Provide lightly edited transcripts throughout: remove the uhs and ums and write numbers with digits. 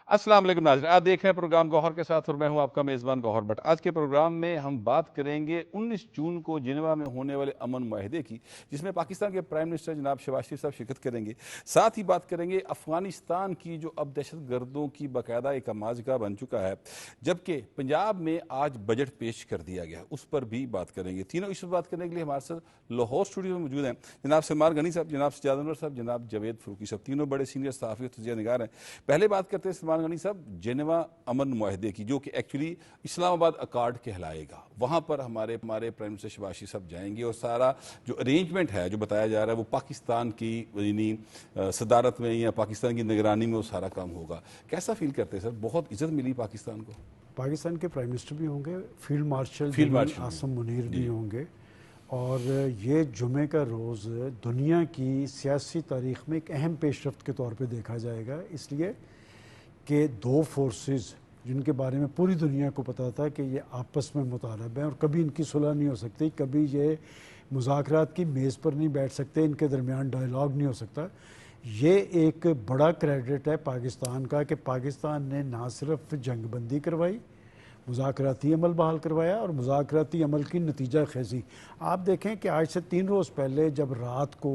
السلام علیکم ناظرین، آپ دیکھ رہے ہیں پروگرام گوہر کے ساتھ اور میں ہوں آپ کا میزبان گوہر بٹ۔ آج کے پروگرام میں ہم بات کریں گے 19 جون کو جنیوا میں ہونے والے امن معاہدے کی، جس میں پاکستان کے پرائم منسٹر جناب شہباز شریف صاحب شرکت کریں گے۔ ساتھ ہی بات کریں گے افغانستان کی جو اب دہشت گردوں کی باقاعدہ ایک ماضگہ بن چکا ہے، جبکہ پنجاب میں آج بجٹ پیش کر دیا گیا، اس پر بھی بات کریں گے۔ تینوں اس پر بات کرنے کے لیے ہمارے ساتھ لاہور اسٹوڈیو میں موجود ہیں جناب سلمان غنی صاحب، جناب سجاد انور صاحب، جناب جاوید فروکی صاحب، تینوں بڑے سینئر صحافی اور تجزیہ نگار ہیں۔ پہلے بات کرتے ہیں سلمان غنی صاحب جنیوا امن معاہدے کی، جو کہ ایکچولی اسلام آباد اکارڈ کہلائے گا۔ وہاں پر ہمارے پرائم منسٹر شہباز شریف صاحب جائیں گے اور سارا جو ارینجمنٹ ہے جو بتایا جا رہا ہے وہ پاکستان کی یعنی صدارت میں یا پاکستان کی نگرانی میں وہ سارا کام ہوگا۔ کیسا فیل کرتے ہیں سر؟ بہت عزت ملی پاکستان کو؟ پاکستان کے پرائم منسٹر بھی ہوں گے، فیلڈ مارشل عاصم منیر بھی ہوں گے، اور یہ جمعے کا روز دنیا کی سیاسی تاریخ میں ایک اہم پیش رفت کے طور پہ دیکھا جائے گا، اس لیے کہ دو فورسز جن کے بارے میں پوری دنیا کو پتا تھا کہ یہ آپس میں مطالب ہیں اور کبھی ان کی صلح نہیں ہو سکتی، کبھی یہ مذاکرات کی میز پر نہیں بیٹھ سکتے، ان کے درمیان ڈائیلاگ نہیں ہو سکتا۔ یہ ایک بڑا کریڈٹ ہے پاکستان کا کہ پاکستان نے نہ صرف جنگ بندی کروائی، مذاکراتی عمل بحال کروایا اور مذاکراتی عمل کی نتیجہ خیزی۔ آپ دیکھیں کہ آج سے 3 روز پہلے جب رات کو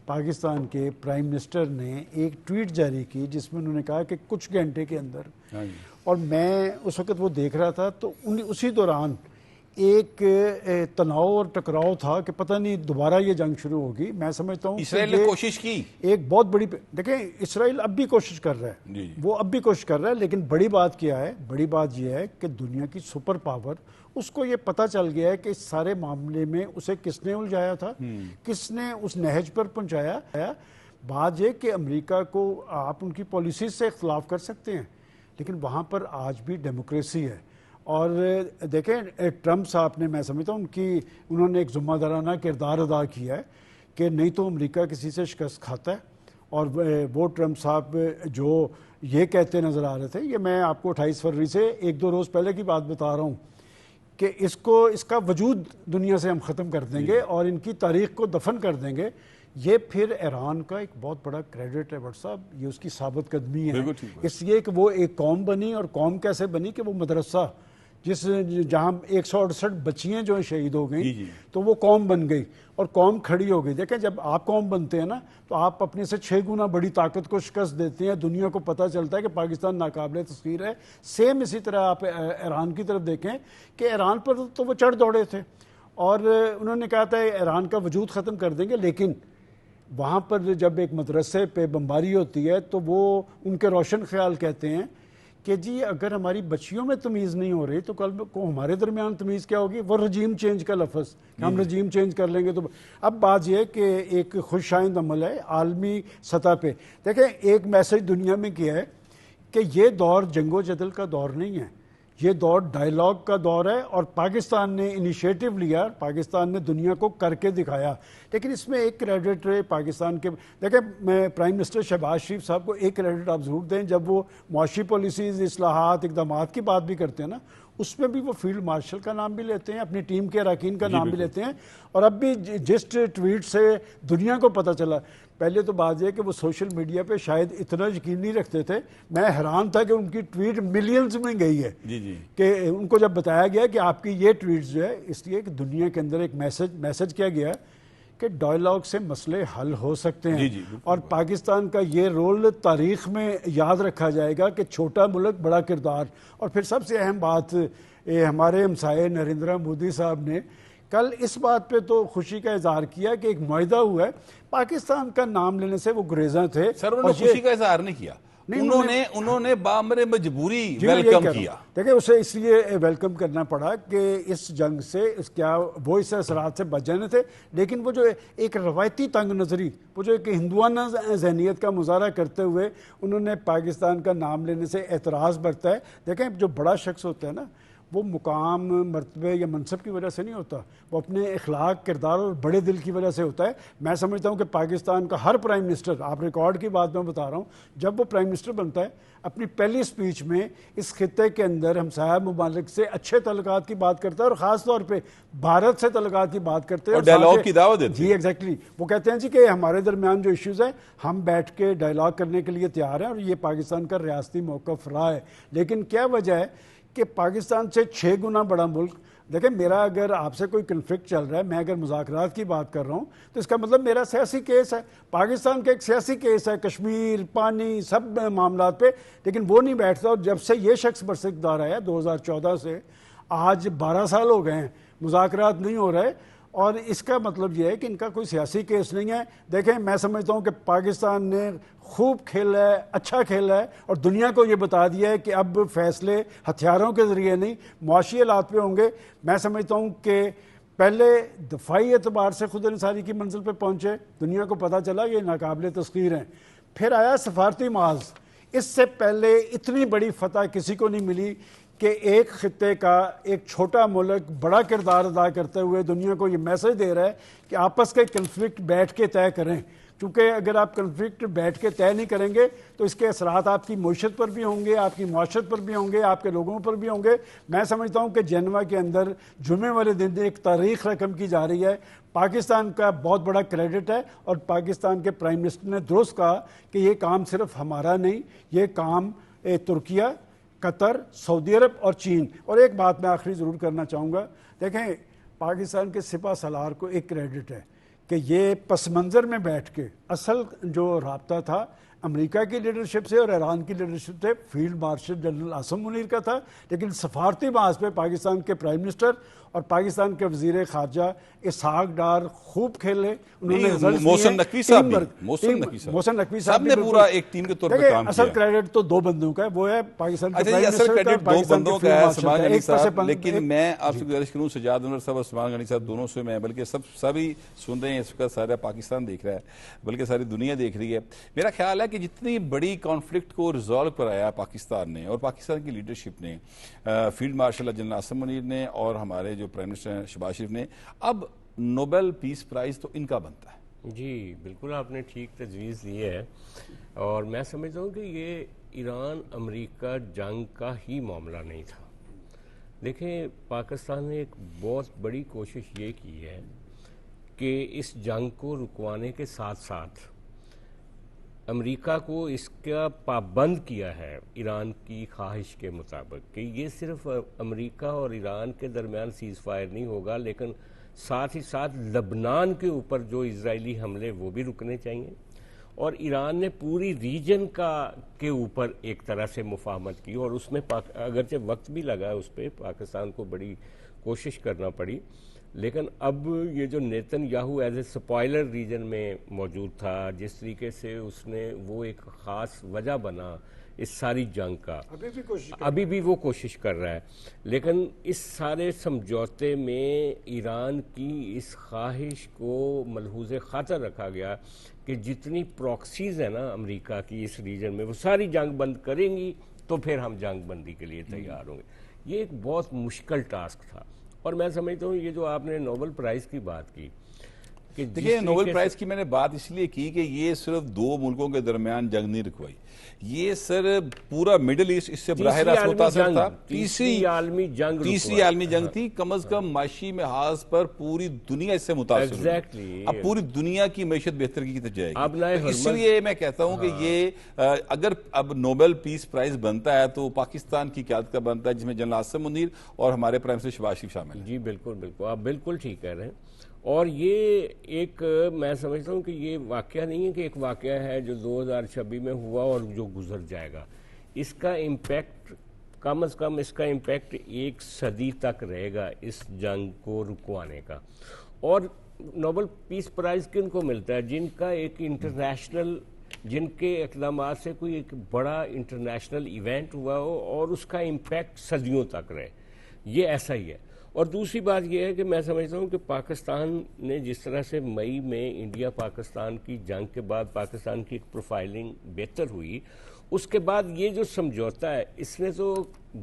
پاکستان کے پرائم منسٹر نے ایک ٹویٹ جاری کی جس میں انہوں نے کہا کہ کچھ گھنٹے کے اندر، اور میں اس وقت وہ دیکھ رہا تھا تو اسی دوران ایک تناؤ اور ٹکراؤ تھا کہ پتہ نہیں دوبارہ یہ جنگ شروع ہوگی۔ میں سمجھتا ہوں اسرائیل نے کوشش کی، ایک بہت بڑی دیکھیں اسرائیل اب بھی کوشش کر رہا ہے، وہ اب بھی کوشش کر رہا ہے، لیکن بڑی بات کیا ہے؟ بڑی بات یہ ہے کہ دنیا کی سپر پاور اس کو یہ پتہ چل گیا ہے کہ اس سارے معاملے میں اسے کس نے الجھایا تھا، کس نے اس نہج پر پہنچایا۔ بات یہ کہ امریکہ کو آپ ان کی پالیسیز سے اختلاف کر سکتے ہیں، لیکن وہاں پر آج بھی ڈیموکریسی ہے۔ اور دیکھیں ٹرمپ صاحب نے، میں سمجھتا ہوں انہوں نے ایک ذمہ دارانہ کردار ادا کیا ہے کہ نہیں تو امریکہ کسی سے شکست کھاتا ہے، اور وہ ٹرمپ صاحب جو یہ کہتے نظر آ رہے تھے، یہ میں آپ کو 28 فروری سے 1-2 روز پہلے کی بات بتا رہا ہوں کہ اس کا وجود دنیا سے ہم ختم کر دیں گے اور ان کی تاریخ کو دفن کر دیں گے۔ یہ پھر ایران کا ایک بہت بڑا کریڈٹ ہے بٹ صاحب، یہ اس کی ثابت قدمی ہے، اس لیے کہ وہ ایک قوم بنی، اور قوم کیسے بنی کہ وہ مدرسہ جہاں 168 بچیاں جو شہید ہو گئیں تو وہ قوم بن گئی اور قوم کھڑی ہو گئی۔ دیکھیں جب آپ قوم بنتے ہیں نا تو آپ اپنے سے 6 گنا بڑی طاقت کو شکست دیتے ہیں، دنیا کو پتہ چلتا ہے کہ پاکستان ناقابل تسخیر ہے۔ سیم اسی طرح آپ ایران کی طرف دیکھیں کہ ایران پر تو وہ چڑھ دوڑے تھے اور انہوں نے کہا تھا ایران کا وجود ختم کر دیں گے، لیکن وہاں پر جب ایک مدرسے پہ بمباری ہوتی ہے تو وہ ان کے روشن خیال کہتے ہیں کہ جی اگر ہماری بچیوں میں تمیز نہیں ہو رہی تو کل کو ہمارے درمیان تمیز کیا ہوگی؟ وہ رجیم چینج کا لفظ کہ ہم رجیم چینج کر لیں گے۔ تو اب بات یہ ہے کہ ایک خوش آئند عمل ہے عالمی سطح پہ۔ دیکھیں ایک میسج دنیا میں کیا ہے کہ یہ دور جنگ و جدل کا دور نہیں ہے، یہ دور ڈائیلاگ کا دور ہے، اور پاکستان نے انیشیٹو لیا، پاکستان نے دنیا کو کر کے دکھایا۔ لیکن اس میں ایک کریڈٹ پاکستان کے، دیکھیں میں پرائم منسٹر شہباز شریف صاحب کو ایک کریڈٹ آپ ضرور دیں، جب وہ معاشی پالیسیز، اصلاحات، اقدامات کی بات بھی کرتے ہیں نا، اس میں بھی وہ فیلڈ مارشل کا نام بھی لیتے ہیں، اپنی ٹیم کے اراکین کا نام بھی لیتے ہیں۔ اور اب بھی جس ٹویٹ سے دنیا کو پتہ چلا، پہلے تو بات یہ ہے کہ وہ سوشل میڈیا پہ شاید اتنا یقین نہیں رکھتے تھے، میں حیران تھا کہ ان کی ٹویٹ ملینز میں گئی ہے، کہ ان کو جب بتایا گیا کہ آپ کی یہ ٹویٹ جو ہے، اس لیے کہ دنیا کے اندر ایک میسج کیا گیا کہ ڈائیلاگ سے مسئلے حل ہو سکتے ہیں، اور پاکستان کا یہ رول تاریخ میں یاد رکھا جائے گا کہ چھوٹا ملک بڑا کردار۔ اور پھر سب سے اہم بات، ہمارے ہمسائے نریندر مودی صاحب نے کل اس بات پہ تو خوشی کا اظہار کیا کہ ایک معاہدہ ہوا ہے، پاکستان کا نام لینے سے وہ گریزاں تھے۔ سر انہوں نے خوشی کا اظہار نہیں کیا، انہوں نے بامر مجبوری ویلکم کیا۔ دیکھیں اسے اس لیے ویلکم کرنا پڑا کہ اس جنگ سے وہ اس اثرات سے بچ جانے تھے، لیکن وہ جو ایک روایتی تنگ نظری، وہ جو ایک ہندوانہ ذہنیت کا مظاہرہ کرتے ہوئے انہوں نے پاکستان کا نام لینے سے اعتراض برتا ہے۔ دیکھیں جو بڑا شخص ہوتا ہے نا، وہ مقام مرتبے یا منصب کی وجہ سے نہیں ہوتا، وہ اپنے اخلاق کردار اور بڑے دل کی وجہ سے ہوتا ہے۔ میں سمجھتا ہوں کہ پاکستان کا ہر پرائم منسٹر، آپ ریکارڈ کی بات میں بتا رہا ہوں، جب وہ پرائم منسٹر بنتا ہے اپنی پہلی سپیچ میں اس خطے کے اندر ہمسایہ ممالک سے اچھے تعلقات کی بات کرتا ہے، اور خاص طور پہ بھارت سے تعلقات کی بات کرتے ہیں اور ڈائلاگ کی دعوت دیتے ہیں۔ جی ایگزیکٹلی، وہ کہتے ہیں جی کہ ہمارے درمیان جو ایشوز ہیں ہم بیٹھ کے ڈائلاگ کرنے کے لیے تیار ہیں، اور یہ پاکستان کا ریاستی موقف رہا ہے۔ لیکن کیا وجہ ہے کہ پاکستان سے 6 گنا بڑا ملک، دیکھیں میرا اگر آپ سے کوئی کنفلکٹ چل رہا ہے، میں اگر مذاکرات کی بات کر رہا ہوں تو اس کا مطلب میرا سیاسی کیس ہے، پاکستان کا ایک سیاسی کیس ہے، کشمیر، پانی، سب معاملات پہ، لیکن وہ نہیں بیٹھتا۔ اور جب سے یہ شخص برسکدار آیا 2014 سے آج 12 سال ہو گئے ہیں، مذاکرات نہیں ہو رہے، اور اس کا مطلب یہ ہے کہ ان کا کوئی سیاسی کیس نہیں ہے۔ دیکھیں میں سمجھتا ہوں کہ پاکستان نے خوب کھیلا ہے، اچھا کھیلا ہے، اور دنیا کو یہ بتا دیا ہے کہ اب فیصلے ہتھیاروں کے ذریعے نہیں معاشی حالات پہ ہوں گے۔ میں سمجھتا ہوں کہ پہلے دفاعی اعتبار سے خود انحصاری کی منزل پہ پہنچے، دنیا کو پتہ چلا یہ ناقابل تسخیر ہیں، پھر آیا سفارتی محاذ۔ اس سے پہلے اتنی بڑی فتح کسی کو نہیں ملی کہ ایک خطے کا ایک چھوٹا ملک بڑا کردار ادا کرتے ہوئے دنیا کو یہ میسج دے رہا ہے کہ آپس کے کنفلکٹ بیٹھ کے طے کریں، کیونکہ اگر آپ کنفلکٹ بیٹھ کے طے نہیں کریں گے تو اس کے اثرات آپ کی معیشت پر بھی ہوں گے، آپ کی معاشرت پر بھی ہوں گے، آپ کے لوگوں پر بھی ہوں گے۔ میں سمجھتا ہوں کہ جنیوا کے اندر جمعے والے دن ایک تاریخ رقم کی جا رہی ہے، پاکستان کا بہت بڑا کریڈٹ ہے، اور پاکستان کے پرائم منسٹر نے درست کہا کہ یہ کام صرف ہمارا نہیں، یہ کام ترکیہ، قطر، سعودی عرب اور چین۔ اور ایک بات میں آخری ضرور کرنا چاہوں گا، دیکھیں پاکستان کے سپہ سالار کو ایک کریڈٹ ہے کہ یہ پس منظر میں بیٹھ کے اصل جو رابطہ تھا امریکہ کی لیڈرشپ سے اور ایران کی لیڈرشپ سے field marshal general Asim Munir کا تھا، لیکن سفارتی محاذ پہ پاکستان کے پرائم منسٹر اور پاکستان کے وزیر خارجہ اسحاق ڈار خوب کھیلے، انہوں نے رزلٹس محسن نقوی صاحب بھی، محسن نقوی صاحب نے پورا ایک ٹیم کے طور پہ کام کیا۔ اصل کریڈٹ تو 2 بندوں کا ہے، وہ ہے پاکستان کے پرائم اصل منسٹر کا، کریڈٹ 2 پاکستان بندوں کے کا فیلڈ ہے، مارشل سلمان کا۔ غنی ایک پاسے صاحب، لیکن میں آپ سے گزارش کروں سجاد انور صاحب اور سلمان غنی صاحب دونوں سے میں، بلکہ سبھی سن رہے ہیں اس وقت، سارا پاکستان دیکھ رہا ہے، بلکہ ساری دنیا دیکھ رہی ہے۔ میرا خیال ہے کہ جتنی بڑی کانفلکٹ کو ریزالو کرایا پاکستان نے اور پاکستان کی لیڈرشپ نے، field marshal general Asim Munir نے اور ہمارے جو پرائم منسٹر شہباز شریف نے، اب نوبل پیس پرائز تو ان کا بنتا ہے۔ جی بالکل، آپ نے ٹھیک تجویز دی ہے، اور میں سمجھتا ہوں کہ یہ ایران امریکہ جنگ کا ہی معاملہ نہیں تھا۔ دیکھیں پاکستان نے ایک بہت بڑی کوشش یہ کی ہے کہ اس جنگ کو رکوانے کے ساتھ ساتھ امریکہ کو اس کا پابند کیا ہے ایران کی خواہش کے مطابق کہ یہ صرف امریکہ اور ایران کے درمیان سیز فائر نہیں ہوگا، لیکن ساتھ ہی ساتھ لبنان کے اوپر جو اسرائیلی حملے وہ بھی رکنے چاہیے، اور ایران نے پوری ریجن کے اوپر ایک طرح سے مفاہمت کی، اور اس میں اگرچہ وقت بھی لگا اس پہ، پاکستان کو بڑی کوشش کرنا پڑی، لیکن اب یہ جو Netanyahu as a spoiler region میں موجود تھا، جس طریقے سے اس نے وہ ایک خاص وجہ بنا اس ساری جنگ کا، ابھی بھی وہ کوشش کر رہا ہے، لیکن اس سارے سمجھوتے میں ایران کی اس خواہش کو ملحوظ خاطر رکھا گیا کہ جتنی پراکسیز ہیں نا امریکہ کی اس ریجن میں، وہ ساری جنگ بند کریں گی تو پھر ہم جنگ بندی کے لیے تیار ہوں گے۔ یہ ایک بہت مشکل ٹاسک تھا، اور میں سمجھتا ہوں یہ جو آپ نے نوبل پرائز کی بات کی، دیکھیں نوبل پرائز کی میں نے بات اس لیے کی کہ یہ صرف 2 ملکوں کے درمیان جنگ نہیں رکوائی، یہ سر پورا مڈل ایسٹ اس سے براہ راست متاثر تھا۔ تیسری عالمی جنگ تھی، کم از کم معاشی محاذ پر پوری دنیا اس سے متاثر ہوئی، اب پوری دنیا کی معیشت بہتر کی جائے گی۔ اس لیے میں کہتا ہوں کہ یہ اگر اب نوبل پیس پرائز بنتا ہے تو پاکستان کی قیادت کا بنتا ہے، جس میں جنرل عاصم منیر اور ہمارے پرائم منسٹر شہباز شریف شامل ہیں۔ جی بالکل بالکل، آپ بالکل ٹھیک کہہ رہے ہیں، اور یہ ایک میں سمجھتا ہوں کہ یہ واقعہ نہیں ہے کہ ایک واقعہ ہے جو 2026 میں ہوا اور جو گزر جائے گا، اس کا امپیکٹ کم از کم اس کا امپیکٹ 1 صدی تک رہے گا اس جنگ کو رکوانے کا۔ اور نوبل پیس پرائز کن کو ملتا ہے؟ جن کا ایک انٹرنیشنل، جن کے اقدامات سے کوئی ایک بڑا انٹرنیشنل ایونٹ ہوا ہو اور اس کا امپیکٹ صدیوں تک رہے، یہ ایسا ہی ہے۔ اور دوسری بات یہ ہے کہ میں سمجھتا ہوں کہ پاکستان نے جس طرح سے مئی میں انڈیا پاکستان کی جنگ کے بعد پاکستان کی ایک پروفائلنگ بہتر ہوئی، اس کے بعد یہ جو سمجھوتا ہے اس نے تو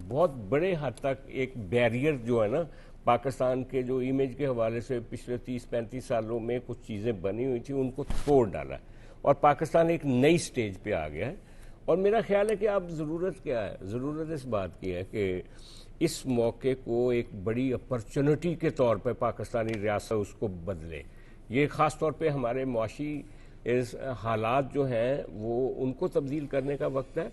بہت بڑے حد تک ایک بیریئر جو ہے نا پاکستان کے جو امیج کے حوالے سے پچھلے 30-35 سالوں میں کچھ چیزیں بنی ہوئی تھیں ان کو توڑ ڈالا ہے اور پاکستان ایک نئی سٹیج پہ آ گیا ہے. اور میرا خیال ہے کہ اب ضرورت کیا ہے؟ ضرورت اس بات کی ہے کہ اس موقع کو ایک بڑی اپرچونٹی کے طور پہ پاکستانی ریاست اس کو بدلے. یہ خاص طور پہ ہمارے معاشی حالات جو ہیں وہ ان کو تبدیل کرنے کا وقت ہے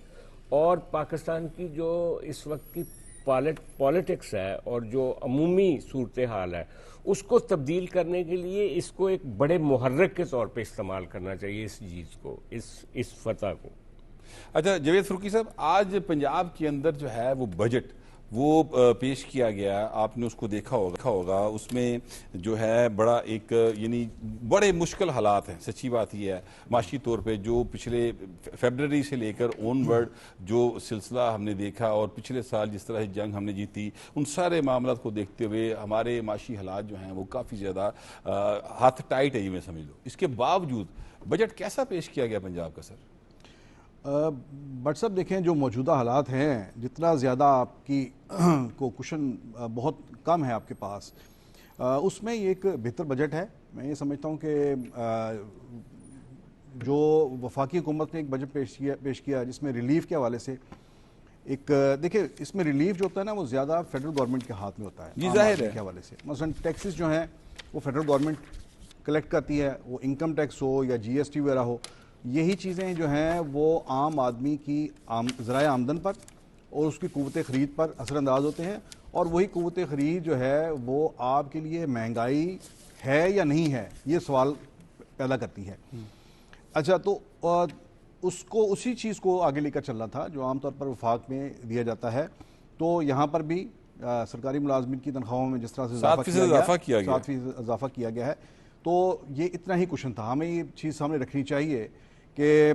اور پاکستان کی جو اس وقت کی پالیٹکس ہے اور جو عمومی صورتحال ہے اس کو تبدیل کرنے کے لیے اس کو ایک بڑے محرک کے طور پہ استعمال کرنا چاہیے اس چیز کو, اس فتح کو. اچھا جاوید فروکی صاحب, آج پنجاب کے اندر جو ہے وہ بجٹ وہ پیش کیا گیا, آپ نے اس کو دیکھا ہوگا, اس میں جو ہے بڑا ایک یعنی بڑے مشکل حالات ہیں. سچی بات یہ ہے معاشی طور پہ جو پچھلے فیبرری سے لے کر اون ورڈ جو سلسلہ ہم نے دیکھا اور پچھلے سال جس طرح جنگ ہم نے جیتی, ان سارے معاملات کو دیکھتے ہوئے ہمارے معاشی حالات جو ہیں وہ کافی زیادہ ہاتھ ٹائٹ ہے یہ میں سمجھ لو. اس کے باوجود بجٹ کیسا پیش کیا گیا پنجاب کا سر؟ بٹ صاحب دیکھیں جو موجودہ حالات ہیں, جتنا زیادہ آپ کی کو کشن بہت کم ہے آپ کے پاس, اس میں یہ ایک بہتر بجٹ ہے. میں یہ سمجھتا ہوں کہ جو وفاقی حکومت نے ایک بجٹ پیش کیا جس میں ریلیف کے حوالے سے ایک دیکھیں اس میں ریلیف جو ہوتا ہے نا وہ زیادہ فیڈرل گورنمنٹ کے ہاتھ میں ہوتا ہے. جی ظاہر ہے. کے حوالے سے مثلا ٹیکسز جو ہیں وہ فیڈرل گورنمنٹ کلیکٹ کرتی ہے, وہ انکم ٹیکس ہو یا جی ایس ٹی وغیرہ ہو, یہی چیزیں جو ہیں وہ عام آدمی کی ذرائع آمدن پر اور اس کی قوت خرید پر اثر انداز ہوتے ہیں, اور وہی قوت خرید جو ہے وہ آپ کے لیے مہنگائی ہے یا نہیں ہے یہ سوال پیدا کرتی ہے. اچھا تو اسی چیز کو آگے لے کر چلنا تھا جو عام طور پر وفاق میں دیا جاتا ہے. تو یہاں پر بھی سرکاری ملازمین کی تنخواہوں میں جس طرح سے 7% اضافہ کیا گیا ہے, تو یہ اتنا ہی کشن تھا. ہمیں یہ چیز سامنے رکھنی چاہیے کہ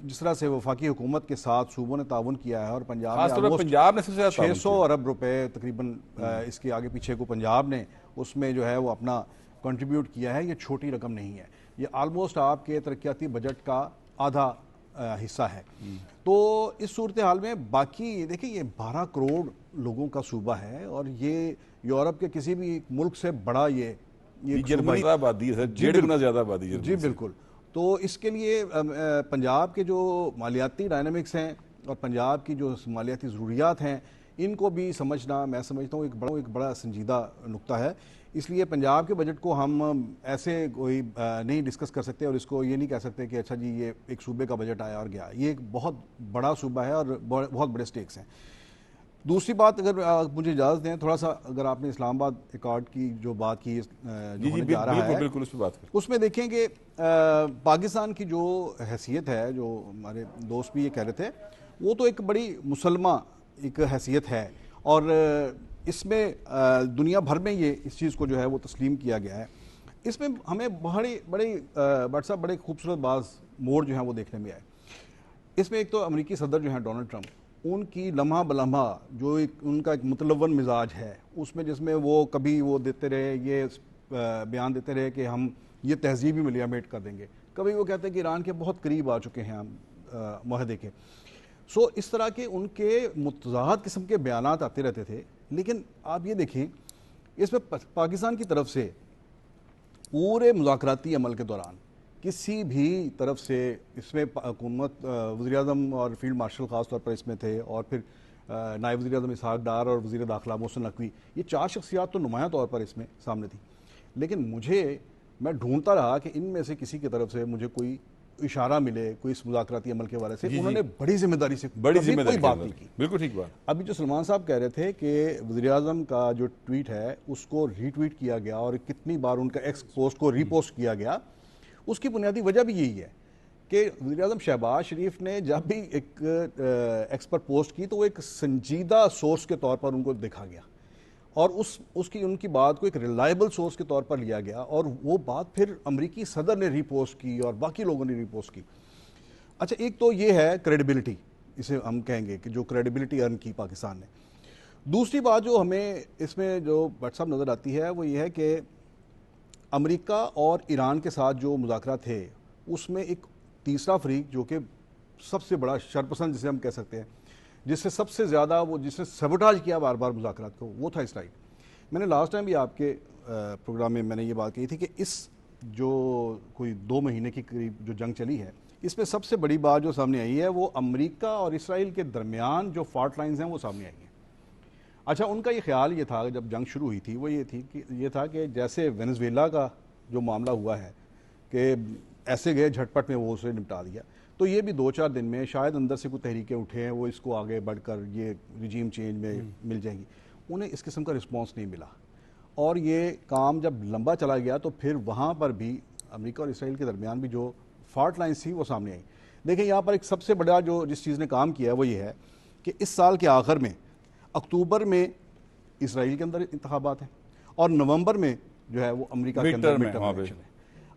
جس طرح سے وفاقی حکومت کے ساتھ صوبوں نے تعاون کیا ہے اور پنجاب نے 600 ارب روپے تقریباً اس کے آگے پیچھے کو پنجاب نے اس میں جو ہے وہ اپنا کنٹریبیوٹ کیا ہے. یہ چھوٹی رقم نہیں ہے, یہ آلموسٹ آپ کے ترقیاتی بجٹ کا آدھا حصہ ہے. تو اس صورتحال میں باقی دیکھیں یہ 12 کروڑ لوگوں کا صوبہ ہے اور یہ یورپ کے کسی بھی ملک سے بڑا یہ جرمنی آبادی ہے, 1.5 گنا زیادہ آبادی. جی بالکل. تو اس کے لیے پنجاب کے جو مالیاتی ڈائنامکس ہیں اور پنجاب کی جو مالیاتی ضروریات ہیں ان کو بھی سمجھنا میں سمجھتا ہوں ایک بڑا سنجیدہ نقطہ ہے. اس لیے پنجاب کے بجٹ کو ہم ایسے کوئی نہیں ڈسکس کر سکتے اور اس کو یہ نہیں کہہ سکتے کہ اچھا جی یہ ایک صوبے کا بجٹ آیا اور گیا. یہ ایک بہت بڑا صوبہ ہے اور بہت بڑے سٹیکس ہیں. دوسری بات اگر مجھے اجازت دیں تھوڑا سا, اگر آپ نے اسلام آباد ایکارڈ کی جو بات کی جو ہونے جا رہا ہے بالکل اس پہ بات کریں. اس میں دیکھیں کہ پاکستان کی جو حیثیت ہے, جو ہمارے دوست بھی یہ کہہ رہے تھے, وہ تو ایک بڑی مسلمہ ایک حیثیت ہے اور اس میں دنیا بھر میں یہ اس چیز کو جو ہے وہ تسلیم کیا گیا ہے. اس میں ہمیں بڑے خوبصورت بعض موڑ جو ہیں وہ دیکھنے میں آئے. اس میں ایک تو امریکی صدر جو ہیں ڈونلڈ ٹرمپ, ان کی لمحہ بلمحہ جو ان کا ایک متلون مزاج ہے اس میں, جس میں وہ کبھی وہ دیتے رہے یہ بیان دیتے رہے کہ ہم یہ تہذیبی ملیامیٹ کر دیں گے, کبھی وہ کہتے ہیں کہ ایران کے بہت قریب آ چکے ہیں ہم معاہدے کے. سو اس طرح کے ان کے متضاد قسم کے بیانات آتے رہتے تھے. لیکن آپ یہ دیکھیں اس میں پاکستان کی طرف سے پورے مذاکراتی عمل کے دوران کسی بھی طرف سے اس میں حکومت وزیر اعظم اور فیلڈ مارشل خاص طور پر اس میں تھے, اور پھر نائب وزیر اعظم اسحاق ڈار اور وزیر داخلہ محسن نقوی, یہ 4 شخصیات تو نمایاں طور پر اس میں سامنے تھی. لیکن میں ڈھونڈتا رہا کہ ان میں سے کسی کی طرف سے مجھے کوئی اشارہ ملے کوئی اس مذاکراتی عمل کے حوالے سے. انہوں نے بڑی ذمہ داری سے کوئی بات نہیں کی. بالکل ٹھیک بات. ابھی جو سلمان صاحب کہہ رہے تھے کہ وزیر اعظم کا جو ٹویٹ ہے اس کو ری ٹویٹ کیا گیا اور کتنی بار ان کا ایکس پوسٹ کو ری پوسٹ کیا گیا, اس کی بنیادی وجہ بھی یہی ہے کہ وزیر اعظم شہباز شریف نے جب بھی ایک ایکس پر پوسٹ کی تو وہ ایک سنجیدہ سورس کے طور پر ان کو دیکھا گیا اور ان کی بات کو ایک ریلائبل سورس کے طور پر لیا گیا, اور وہ بات پھر امریکی صدر نے ری پوسٹ کی اور باقی لوگوں نے ری پوسٹ کی. اچھا ایک تو یہ ہے کریڈیبلٹی, اسے ہم کہیں گے کہ جو کریڈیبلٹی ارن کی پاکستان نے. دوسری بات جو ہمیں اس میں جو بٹ صاحب نظر آتی ہے وہ یہ ہے کہ امریکہ اور ایران کے ساتھ جو مذاکرات تھے اس میں ایک تیسرا فریق جو کہ سب سے بڑا شرپسند جسے ہم کہہ سکتے ہیں، جس سے سب سے زیادہ جس نے سبوٹاج کیا بار بار مذاکرات کو، وہ تھا اسرائیل۔ میں نے لاسٹ ٹائم بھی آپ کے پروگرام میں نے یہ بات کہی تھی کہ اس جو کوئی 2 مہینے کی قریب جو جنگ چلی ہے، اس میں سب سے بڑی بات جو سامنے آئی ہے وہ امریکہ اور اسرائیل کے درمیان جو فالٹ لائنز ہیں وہ سامنے آئی ہیں۔ اچھا، ان کا یہ خیال یہ تھا جب جنگ شروع ہوئی تھی، وہ یہ تھا کہ جیسے وینزویلا کا جو معاملہ ہوا ہے کہ ایسے گئے جھٹپٹ میں وہ اسے نپٹا دیا، تو یہ بھی 2-4 دن میں شاید اندر سے کوئی تحریکیں اٹھے ہیں، وہ اس کو آگے بڑھ کر یہ رجیم چینج میں مل جائیں گی۔ انہیں اس قسم کا رسپانس نہیں ملا، اور یہ کام جب لمبا چلا گیا تو پھر وہاں پر بھی امریکہ اور اسرائیل کے درمیان بھی جو فالٹ لائنز تھی وہ سامنے آئیں۔ دیکھیں یہاں پر ایک سب سے بڑا جو جس چیز نے کام کیا ہے وہ یہ ہے کہ اس سال کے آخر میں اکتوبر میں اسرائیل کے اندر انتخابات ہیں اور نومبر میں جو ہے وہ امریکہ کے اندر midterm election ہے۔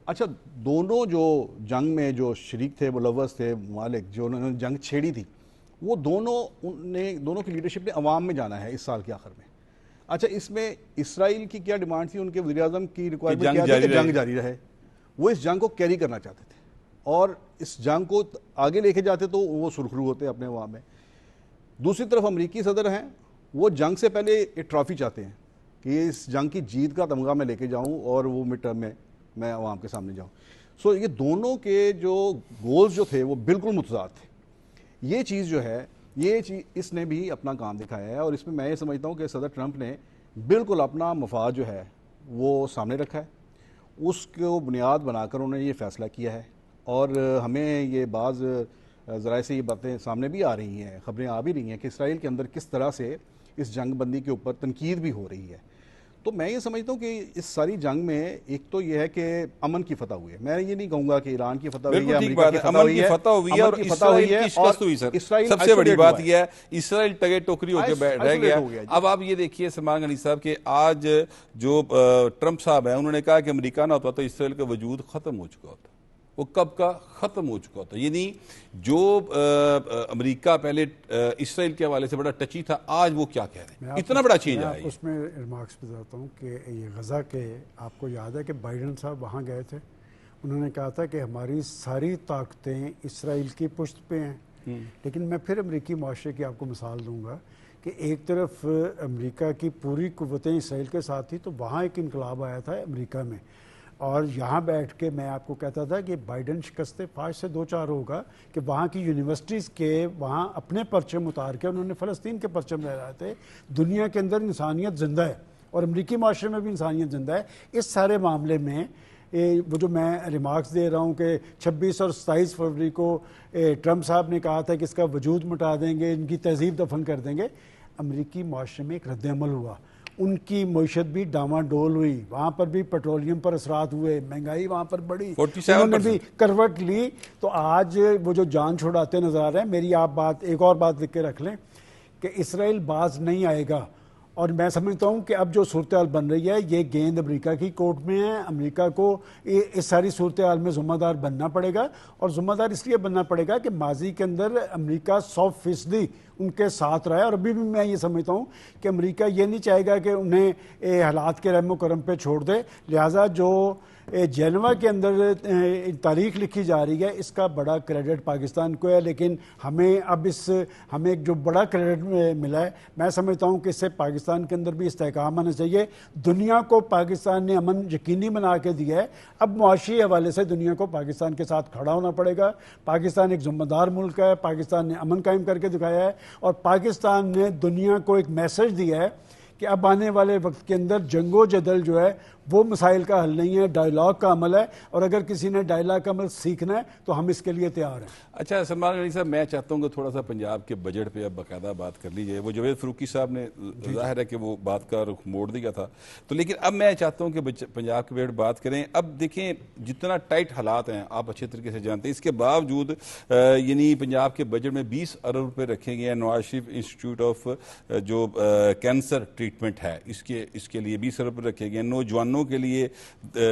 اچھا، دونوں جو جنگ میں جو شریک تھے، ملوث تھے، مالک جو انہوں نے جنگ چھیڑی تھی، وہ دونوں کی لیڈرشپ نے عوام میں جانا ہے اس سال کے آخر میں۔ اچھا، اس میں اسرائیل کی کیا ڈیمانڈ تھی؟ ان کے وزیر اعظم کی ریکوائرمنٹ کیا تھی کہ جنگ جاری رہے۔ وہ اس جنگ کو کیری کرنا چاہتے تھے اور اس جنگ کو آگے لے کے جاتے تو وہ سرخرو ہوتے اپنے عوام میں۔ دوسری طرف امریکی صدر ہیں، وہ جنگ سے پہلے ایک ٹرافی چاہتے ہیں کہ اس جنگ کی جیت کا تمغہ میں لے کے جاؤں اور وہ مڈ ٹرم میں میں عوام کے سامنے جاؤں۔ سو یہ دونوں کے جو گولز جو تھے وہ بالکل متضاد تھے۔ یہ چیز جو ہے، یہ چیز اس نے بھی اپنا کام دکھایا ہے، اور اس میں یہ سمجھتا ہوں کہ صدر ٹرمپ نے بالکل اپنا مفاد جو ہے وہ سامنے رکھا ہے، اس کو بنیاد بنا کر انہوں نے یہ فیصلہ کیا ہے۔ اور ہمیں یہ بعض ذرائع سے یہ باتیں سامنے بھی آ رہی ہیں، خبریں آ بھی رہی ہیں کہ اسرائیل کے اندر کس طرح سے اس جنگ بندی کے اوپر تنقید بھی ہو رہی ہے۔ تو میں یہ سمجھتا ہوں کہ اس ساری جنگ میں ایک تو یہ ہے کہ امن کی فتح ہوئی ہے۔ میں یہ نہیں کہوں گا کہ ایران کی فتح ہوئی ہے، امریکہ کی فتح ہوئی ہے، اور اسرائیل کی شکست ہوئی۔ سر سب سے بڑی بات یہ ہے اسرائیل ٹگے ٹوکری ہو کے رہ گیا۔ اب آپ یہ دیکھیے سلمان غنی صاحب کہ آج جو ٹرمپ صاحب ہیں انہوں نے کہا کہ امریکہ نہ ہوتا تو اسرائیل کا وجود ختم ہو چکا ہوتا۔ وہ کب کا ختم ہو چکا ہوتا، یعنی جو امریکہ پہلے اسرائیل کے حوالے سے بڑا ٹچی تھا، آج وہ کیا کہہ رہے ہیں، اتنا بڑا چینج آیا ہے۔ اس میں ریمارکس بتاتا ہوں کہ یہ غزہ کے آپ کو یاد ہے کہ بائیڈن صاحب وہاں گئے تھے، انہوں نے کہا تھا کہ ہماری ساری طاقتیں اسرائیل کی پشت پہ ہیں، لیکن میں پھر امریکی معاشرے کی آپ کو مثال دوں گا کہ ایک طرف امریکہ کی پوری قوتیں اسرائیل کے ساتھ تھی، تو وہاں ایک انقلاب آیا تھا امریکہ میں، اور یہاں بیٹھ کے میں آپ کو کہتا تھا کہ بائیڈن شکست فاش سے 2-4 ہوگا کہ وہاں کی یونیورسٹیز کے وہاں اپنے پرچم اتار کے انہوں نے فلسطین کے پرچم لہرائے تھے۔ دنیا کے اندر انسانیت زندہ ہے اور امریکی معاشرے میں بھی انسانیت زندہ ہے۔ اس سارے معاملے میں وہ جو میں ریمارکس دے رہا ہوں کہ 26 اور 27 فروری کو ٹرمپ صاحب نے کہا تھا کہ اس کا وجود مٹا دیں گے، ان کی تہذیب دفن کر دیں گے، امریکی معاشرے میں ایک رد عمل ہوا، ان کی معیشت بھی ڈاواں ڈول ہوئی، وہاں پر بھی پیٹرولیم پر اثرات ہوئے، مہنگائی وہاں پر بڑھی، انہوں نے بھی کروٹ لی۔ تو آج وہ جو جان چھوڑاتے نظر آ رہے ہیں، میری آپ بات ایک اور بات لکھ کے رکھ لیں کہ اسرائیل باز نہیں آئے گا، اور میں سمجھتا ہوں کہ اب جو صورتحال بن رہی ہے یہ گیند امریکہ کی کورٹ میں ہے۔ امریکہ کو اس ساری صورتحال میں ذمہ دار بننا پڑے گا، اور ذمہ دار اس لیے بننا پڑے گا کہ ماضی کے اندر امریکہ 100% ان کے ساتھ رہا ہے، اور ابھی بھی میں یہ سمجھتا ہوں کہ امریکہ یہ نہیں چاہے گا کہ انہیں حالات کے رحم و کرم پہ چھوڑ دے۔ لہٰذا جو جنیوا کے اندر تاریخ لکھی جا رہی ہے اس کا بڑا کریڈٹ پاکستان کو ہے، لیکن ہمیں جو بڑا کریڈٹ ملا ہے، میں سمجھتا ہوں کہ اس سے پاکستان کے اندر بھی استحکام آنا چاہیے۔ دنیا کو پاکستان نے امن یقینی بنا کے دیا ہے، اب معاشی حوالے سے دنیا کو پاکستان کے ساتھ کھڑا ہونا پڑے گا۔ پاکستان ایک ذمہ دار ملک ہے، پاکستان نے امن قائم کر کے دکھایا ہے، اور پاکستان نے دنیا کو ایک میسج دیا ہے کہ اب آنے والے وقت کے اندر جنگ و جدل جو ہے وہ مسائل کا حل نہیں ہے، ڈائیلاگ کا عمل ہے، اور اگر کسی نے ڈائیلاگ کا عمل سیکھنا ہے تو ہم اس کے لیے تیار ہیں۔ اچھا سلمان غنی صاحب، میں چاہتا ہوں کہ تھوڑا سا پنجاب کے بجٹ پہ اب باقاعدہ بات کر لیجیے۔ وہ جاوید فروکی صاحب نے ظاہر ہے کہ وہ بات کا رخ موڑ دیا تھا، تو لیکن اب میں چاہتا ہوں کہ پنجاب کے بجٹ بات کریں۔ اب دیکھیں جتنا ٹائٹ حالات ہیں آپ اچھے طریقے سے جانتے ہیں، اس کے باوجود یعنی پنجاب کے بجٹ میں 20 ارب روپے رکھے گئے ہیں نواز شریف انسٹیٹیوٹ آف جو کینسر ٹریٹمنٹ ہے اس کے لیے 20 ارب رکھے گئے ہیں۔ نوجوانوں کے لیے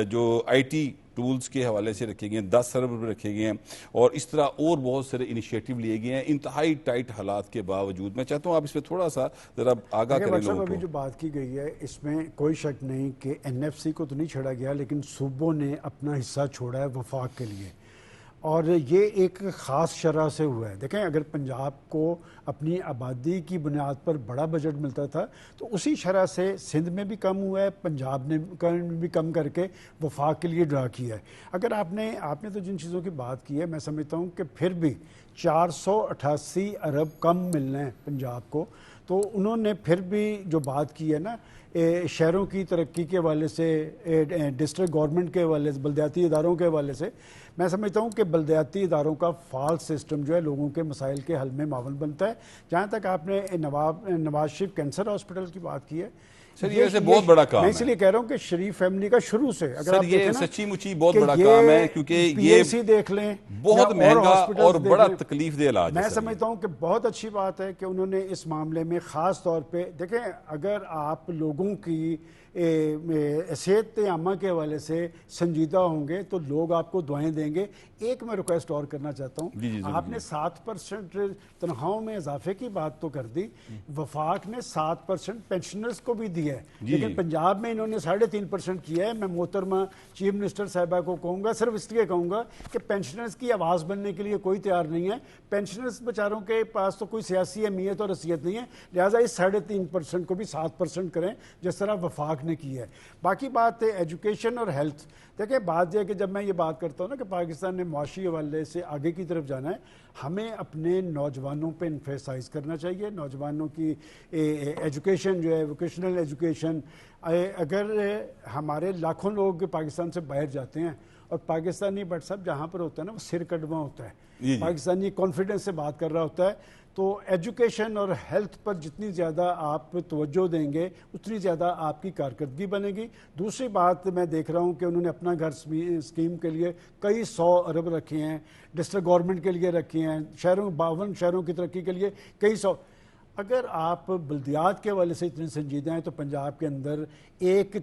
جو آئی ٹی ٹولز کے حوالے سے رکھے گئے ہیں 10 ارب روپے رکھے گئے ہیں، اور اس طرح اور بہت سارے انیشیٹو لیے گئے ہیں انتہائی ٹائٹ حالات کے باوجود۔ میں چاہتا ہوں آپ اس پہ تھوڑا سا ذرا آگاہ کریں لوگوں کو۔ ابھی جو بات کی گئی ہے اس میں کوئی شک نہیں کہ این ایف سی کو تو نہیں چھڑا گیا، لیکن صوبوں نے اپنا حصہ چھوڑا ہے وفاق کے لیے، اور یہ ایک خاص شرح سے ہوا ہے. دیکھیں اگر پنجاب کو اپنی آبادی کی بنیاد پر بڑا بجٹ ملتا تھا تو اسی شرح سے سندھ میں بھی کم ہوا ہے, پنجاب نے بھی کم کر کے وفاق کے لیے ڈرا کیا ہے. اگر آپ نے تو جن چیزوں کی بات کی ہے, میں سمجھتا ہوں کہ پھر بھی 488 ارب کم ملنے ہیں پنجاب کو, تو انہوں نے پھر بھی جو بات کی ہے نا شہروں کی ترقی کے حوالے سے, ڈسٹرکٹ گورنمنٹ کے حوالے سے, بلدیاتی اداروں کے حوالے سے, میں سمجھتا ہوں کہ بلدیاتی اداروں کا فعال سسٹم جو ہے لوگوں کے مسائل کے حل میں معاون بنتا ہے. جہاں تک آپ نے نواز شریف کینسر ہاسپٹل کی بات کی ہے, سر یہ ویسے بہت بڑا کام ہے. میں اس لیے کہہ رہا ہوں کہ شریف فیملی کا شروع سے اگر آپ یہ سچی مچی بہت بڑا کام ہے, کیونکہ یہ دیکھ لیں بہت مہنگا اور بڑا تکلیف دہ علاج ہے. میں سمجھتا ہوں کہ بہت اچھی بات ہے کہ انہوں نے اس معاملے میں خاص طور پہ دیکھیں, اگر آپ لوگوں کی صحت عامہ کے حوالے سے سنجیدہ ہوں گے تو لوگ آپ کو دعائیں دیں گے. ایک میں ریکویسٹ اور کرنا چاہتا ہوں, آپ نے 7% تنخواہوں میں اضافے کی بات تو کر دی, وفاق نے 7% پینشنرز کو بھی دی ہے, لیکن پنجاب میں انہوں نے 3.5% کیا ہے. میں محترمہ چیف منسٹر صاحبہ کو کہوں گا, صرف اس لیے کہوں گا کہ پینشنرز کی آواز بننے کے لیے کوئی تیار نہیں ہے. پینشنرز بیچاروں کے پاس تو کوئی سیاسی اہمیت اور حیثیت نہیں ہے, لہٰذا اس 3.5% کو بھی 7% کریں جس طرح وفاق نے کی ہے. باقی بات ہے ایجوکیشن اور ہیلتھ. دیکھیں بات یہ ہے کہ جب میں یہ بات کرتا ہوں نا کہ پاکستان نے معاشی حوالے سے آگے کی طرف جانا ہے, ہمیں اپنے نوجوانوں پہ انفیسائز کرنا چاہیے. نوجوانوں کی ایجوکیشن جو ہے, ووکیشنل ایجوکیشن, اگر ہمارے لاکھوں لوگ پاکستان سے باہر جاتے ہیں اور پاکستانی بٹ صاحب جہاں پر ہوتا ہے نا وہ سر کڑواں ہوتا ہے, پاکستانی کانفیڈنس سے بات کر رہا ہوتا ہے, تو ایجوکیشن اور ہیلتھ پر جتنی زیادہ آپ توجہ دیں گے اتنی زیادہ آپ کی کارکردگی بنے گی. دوسری بات میں دیکھ رہا ہوں کہ انہوں نے اپنا گھر اسکیم کے لیے کئی 100 ارب رکھے ہیں, ڈسٹرکٹ گورنمنٹ کے لیے رکھے ہیں, 52 شہروں کی ترقی کے لیے کئی 100. اگر آپ بلدیات کے حوالے سے اتنے سنجیدہ ہیں تو پنجاب کے اندر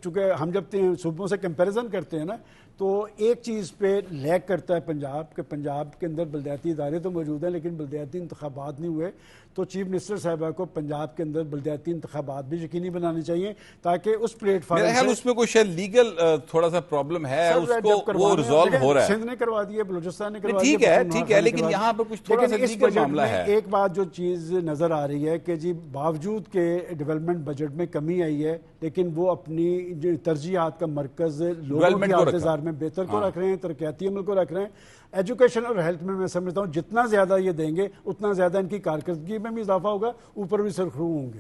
چونکہ ہم جب صوبوں سے کمپیریزن کرتے ہیں نا تو ایک چیز پہ لیک کرتا ہے پنجاب, کہ پنجاب کے اندر بلدیاتی ادارے تو موجود ہیں لیکن بلدیاتی انتخابات نہیں ہوئے. تو چیف منسٹر صاحبہ کو پنجاب کے اندر بلدیاتی انتخابات بھی یقینی بنانے چاہیے تاکہ اس پلیٹ فارم میرا خیال اس میں کوئی شاید لیگل تھوڑا سا پرابلم ہے, اس کو وہ ریزالو ہو رہا ہے. سندھ نے کروا دیا, بلوچستان نے کروا دیا, ٹھیک ہے, لیکن یہاں پر کچھ تھوڑا سا لیگل معاملہ ہے. ایک بات جو چیز نظر آ رہی ہے کہ جی باوجود کہ ڈیولپمنٹ بجٹ میں کمی آئی ہے لیکن وہ اپنی ترجیحات کا مرکز لوگوں کی انتظار میں بہتر کو رکھ رہے ہیں, ترقیاتی عمل کو رکھ رہے ہیں. ایجوکیشن اور ہیلتھ میں سمجھتا ہوں جتنا زیادہ یہ دیں گے اتنا زیادہ ان کی کارکردگی میں بھی اضافہ ہوگا, اوپر بھی سرخرو ہوں گے.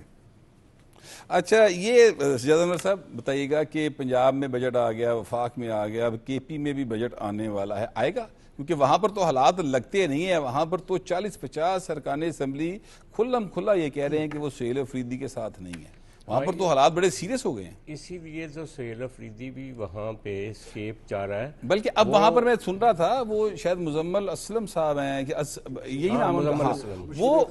اچھا یہ سجاد انور صاحب بتائیے گا کہ پنجاب میں بجٹ آ گیا, وفاق میں آ گیا, اب کے پی میں بھی بجٹ آنے والا ہے, آئے گا؟ کیونکہ وہاں پر تو حالات لگتے نہیں ہیں, وہاں پر تو 40-50 ارکان اسمبلی کھلا یہ کہہ رہے ہیں کہ وہ سہیل افریدی کے ساتھ نہیں ہے. وہاں پر تو حالات بڑے سیریس ہو گئے ہیں. اسی لیے جو سہیل افریدی بھی وہاں پہ شیپ چاہ رہا ہے. بلکہ اب وہاں پر میں سن رہا تھا وہ شاید مزمل اسلم صاحب ہیں کہ یہی نام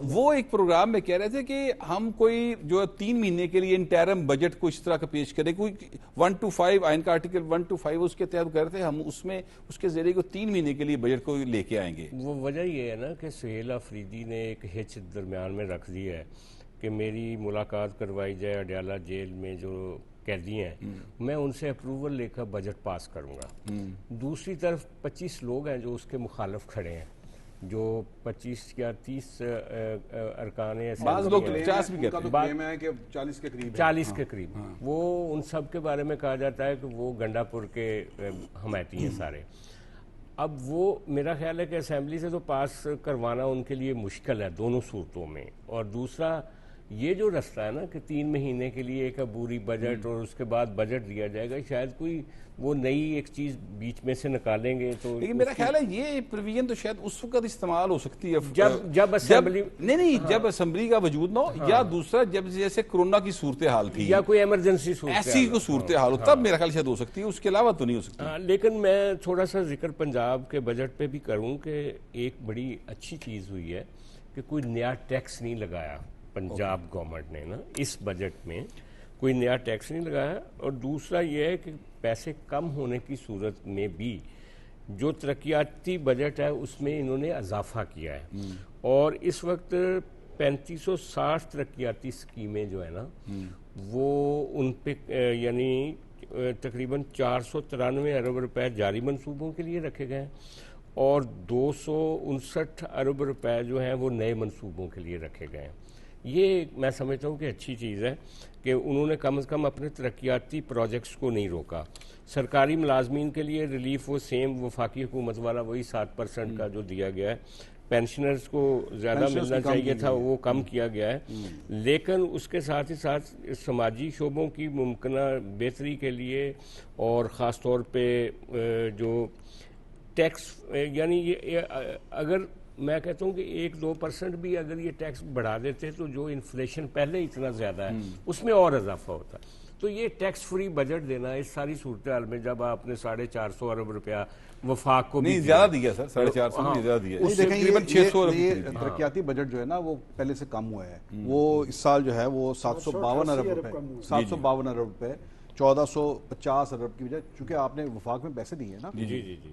وہ ایک پروگرام میں کہہ رہے تھے کہ ہم کوئی جو 3 مہینے کے لیے انٹرم بجٹ کو اس طرح کا پیش کریں, کوئی 1-5 آئین کا آرٹیکل 1-5 اس کے تحت کہہ رہے تھے ہم اس میں اس کے ذریعے کو 3 مہینے کے لیے بجٹ کو لے کے آئیں گے. وہ وجہ یہ ہے نا کہ سہیل افریدی نے ایک ہچ درمیان میں رکھ دی ہے کہ میری ملاقات کروائی جائے اڈیالہ جیل میں جو قیدی ہیں, میں ان سے اپروول لے کر بجٹ پاس کروں گا. دوسری طرف 25 لوگ ہیں جو اس کے مخالف کھڑے ہیں, جو 25 یا 30 ارکان ہیں, بعض لوگ 50 بھی کہتے ہیں کہ 40 کے قریب 40 کے قریب, وہ ان سب کے بارے میں کہا جاتا ہے کہ وہ گنڈا پور کے حمایتی ہیں سارے. اب وہ میرا خیال ہے کہ اسمبلی سے تو پاس کروانا ان کے لیے مشکل ہے دونوں صورتوں میں. اور دوسرا یہ جو رستہ ہے نا کہ 3 مہینے کے لیے ایک عبوری بجٹ اور اس کے بعد بجٹ دیا جائے گا, شاید کوئی وہ نئی ایک چیز بیچ میں سے نکالیں گے. تو لیکن میرا خیال ہے یہ پروویژن تو شاید اس وقت استعمال ہو سکتی ہے جب اسمبلی جب اسمبلی کا وجود نہ ہو, یا دوسرا جب جیسے کرونا کی صورتحال تھی یا کوئی ایمرجنسی ایسی کوئی صورتحال ہو, تب میرا خیال شاید ہو سکتی ہے, اس کے علاوہ تو نہیں ہو سکتی. لیکن میں تھوڑا سا ذکر پنجاب کے بجٹ پہ بھی کروں کہ ایک بڑی اچھی چیز ہوئی ہے کہ کوئی نیا ٹیکس نہیں لگایا پنجاب گورنمنٹ نے نا, اس بجٹ میں کوئی نیا ٹیکس نہیں لگایا. اور دوسرا یہ ہے کہ پیسے کم ہونے کی صورت میں بھی جو ترقیاتی بجٹ ہے اس میں انہوں نے اضافہ کیا ہے. اور اس وقت 3560 ترقیاتی اسکیمیں جو ہے نا وہ ان پہ یعنی تقریباً 493 ارب روپے جاری منصوبوں کے لیے رکھے گئے ہیں. اور 259 ارب روپے جو ہیں وہ نئے منصوبوں کے لیے رکھے گئے ہیں. یہ میں سمجھتا ہوں کہ اچھی چیز ہے کہ انہوں نے کم از کم اپنے ترقیاتی پروجیکٹس کو نہیں روکا. سرکاری ملازمین کے لیے ریلیف وہ سیم وفاقی حکومت والا وہی 7% کا جو دیا گیا ہے. پینشنرز کو زیادہ ملنا چاہیے تھا وہ کم کیا گیا ہے. لیکن اس کے ساتھ ہی ساتھ سماجی شعبوں کی ممکنہ بہتری کے لیے اور خاص طور پہ جو ٹیکس یعنی یہ اگر میں کہتا ہوں کہ 1-2% بھی اگر یہ ٹیکس بڑھا دیتے تو جو انفلیشن پہلے اتنا زیادہ ہے اس میں اور اضافہ ہوتا. تو یہ ٹیکس فری بجٹ دینا اس ساری صورتحال میں جب آپ نے 450 ارب روپیہ وفاق کو نہیں زیادہ دیا سر 450 میں زیادہ دیا تقریباً 600 ارب. یہ ترقیاتی بجٹ جو ہے نا وہ پہلے سے کم ہوا ہے. وہ اس سال جو ہے وہ 752 ارب روپے 1450 ارب کی بجائے چونکہ آپ نے وفاق میں پیسے دیے ہیں نا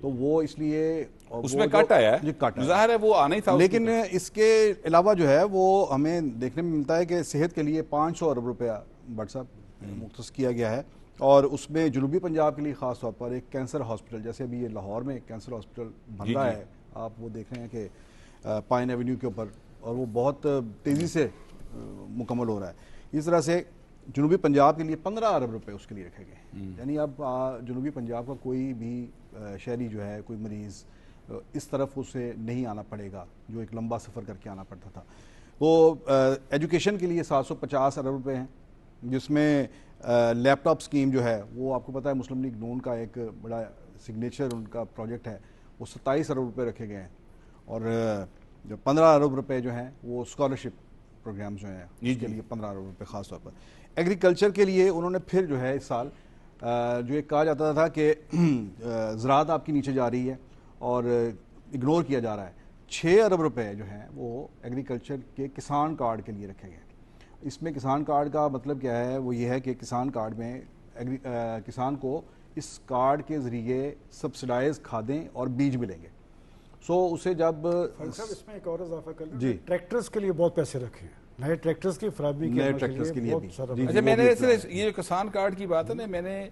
تو وہ اس لیے اس میں کٹ آیا ہے ظاہر ہے وہ آنا ہی تھا. لیکن اس کے علاوہ جو ہے وہ ہمیں دیکھنے میں ملتا ہے کہ صحت کے لیے 500 ارب روپیہ بٹ صاحب مختص کیا گیا ہے. اور اس میں جنوبی پنجاب کے لیے خاص طور پر ایک کینسر ہاسپٹل جیسے ابھی یہ لاہور میں ایک کینسر ہاسپٹل بن رہا ہے آپ وہ دیکھ رہے ہیں کہ پائن ایونیو کے اوپر اور وہ بہت تیزی سے مکمل ہو رہا ہے. اس طرح سے جنوبی پنجاب کے لیے 15 ارب روپے اس کے لیے رکھے گئے. یعنی اب جنوبی پنجاب کا کوئی بھی شہری جو ہے کوئی مریض اس طرف اسے نہیں آنا پڑے گا جو ایک لمبا سفر کر کے آنا پڑتا تھا. وہ ایجوکیشن کے لیے 750 ارب روپے ہیں جس میں لیپ ٹاپ سکیم جو ہے وہ آپ کو پتہ ہے مسلم لیگ نون کا ایک بڑا سگنیچر ان کا پروجیکٹ ہے وہ 27 ارب روپے رکھے گئے ہیں. اور جو 15 ارب روپے جو ہیں وہ اسکالرشپ پروگرامز جو ہیں اس کے لیے 15 ارب روپے خاص طور پر. ایگریکلچر کے لیے انہوں نے پھر جو ہے اس سال جو ایک کہا جاتا تھا کہ زراعت آپ کی نیچے جا رہی ہے اور اگنور کیا جا رہا ہے 6 ارب روپے جو ہیں وہ ایگریکلچر کے کسان کارڈ کے لیے رکھے گئے. اس میں کسان کارڈ کا مطلب کیا ہے وہ یہ ہے کہ کسان کارڈ میں کسان کو اس کارڈ کے ذریعے سبسڈائز کھادیں اور بیج ملیں گے. سو اسے جب اس میں ایک اور اضافہ کر لیں ٹریکٹرز کے لیے بہت پیسے رکھے ہیں نئے ٹریکٹرز کی فراہمی کے لیے بھی. اچھا میں نے یہ جو کسان کارڈ کی بات ہے نا میں نے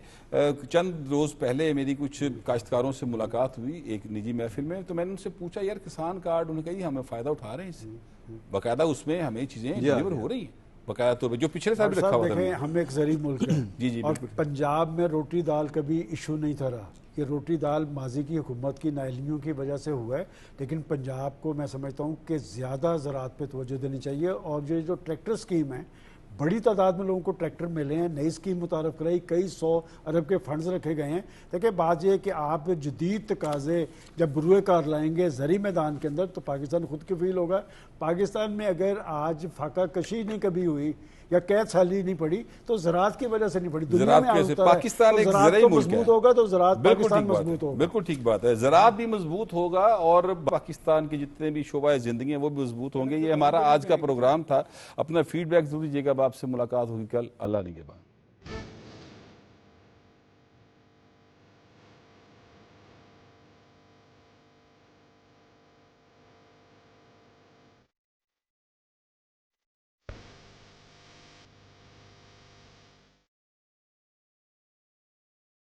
چند روز پہلے میری کچھ کاشتکاروں سے ملاقات ہوئی ایک نجی محفل میں تو میں نے ان سے پوچھا یار کسان کارڈ انہوں نے کہا ہمیں فائدہ اٹھا رہے ہیں اس سے باقاعدہ اس میں ہمیں چیزیں ڈیلیور ہو رہی ہیں باقاعدہ طور پہ جو پچھلے سال بھی رکھا ہوا تھا. ہم ایک زرعی ملک ہے اور پنجاب میں روٹی دال کبھی ایشو نہیں تھا رہا. یہ روٹی دال ماضی کی حکومت کی نااہلیوں کی وجہ سے ہوا ہے لیکن پنجاب کو میں سمجھتا ہوں کہ زیادہ زراعت پہ توجہ دینی چاہیے. اور یہ جو ٹریکٹر سکیم ہے بڑی تعداد میں لوگوں کو ٹریکٹر ملے ہیں نئی سکیم متعارف کرائی کئی 100 ارب کے فنڈز رکھے گئے ہیں. دیکھیں بات یہ ہے کہ آپ جدید تقاضے جب بروئے کار لائیں گے زرعی میدان کے اندر تو پاکستان خود کفیل ہوگا. پاکستان میں اگر آج فاقہ کشی نہیں کبھی ہوئی یا قید سالی نہیں پڑی تو زراعت کی وجہ سے نہیں پڑی. دنیا میں پاکستان ایک زرعی ملک مضبوط ہوگا تو زراعت پاکستان مضبوط ہوگا. بالکل ٹھیک بات ہے. زراعت بھی مضبوط ہوگا اور پاکستان کے جتنے بھی شعبہ زندگی ہیں وہ بھی مضبوط ہوں گے. یہ ہمارا آج کا پروگرام تھا. اپنا فیڈ بیک ضرور دیجیے گا. اب آپ سے ملاقات ہوگی کل. اللہ نگہبان.